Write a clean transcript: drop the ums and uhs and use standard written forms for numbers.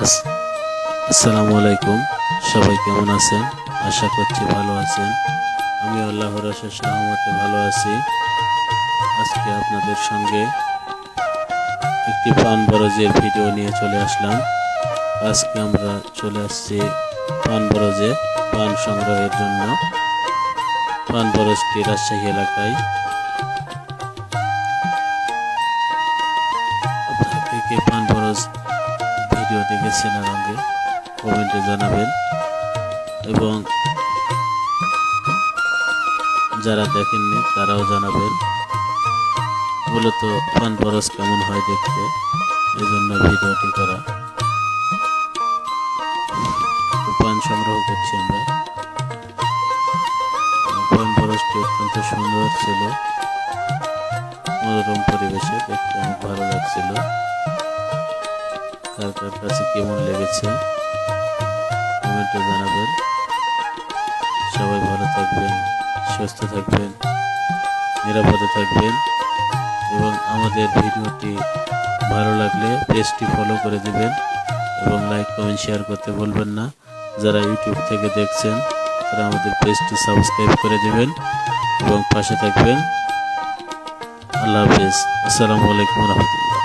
আস- আসসালামু আলাইকুম। সবাই কেমন আছেন? আশা করছি ভালো আছেন। আমি আল্লাহর অশেষ রহমতে ভালো আছি। আজকে আপনাদের সঙ্গে একটি পান বরজের ভিডিও নিয়ে চলে আসলাম। আজকে আমরা চলে আসছি পান বরজে পান সংগ্রহের জন্য। পান বরজটি রাজশাহী এলাকায়। আপনারা কে কে পান বরজ ভিডিও দেখেছেন আর আগে কমেন্টে জানাবেন, এবং যারা দেখেননি তারাও জানাবেন। মূলত পান বরজ কেমন হয় দেখতে, এই জন্য ভিডিওটি করা। তো পান সংগ্রহ করছি আমরা। পান বরজটি অত্যন্ত সুন্দর ছিল, মনোরম পরিবেশে দেখতে অনেক ভালো লাগছিল। কার কার কাছে কেমন লেগেছে কমেন্টে জানাবেন। সবাই ভালো থাকবেন, সুস্থ থাকবেন, নিরাপদে থাকবেন, এবং আমাদের ভিডিওটি ভালো লাগলে পেজটি ফলো করে দিবেন এবং লাইক কমেন্ট শেয়ার করতে ভুলবেন না। যারা ইউটিউব থেকে দেখছেন তারা আমাদের পেজটি সাবস্ক্রাইব করে দিবেন এবং পাশে থাকবেন। আল্লাহ হাফেজ। আসসালামু আলাইকুম রহমতুল্লাহ।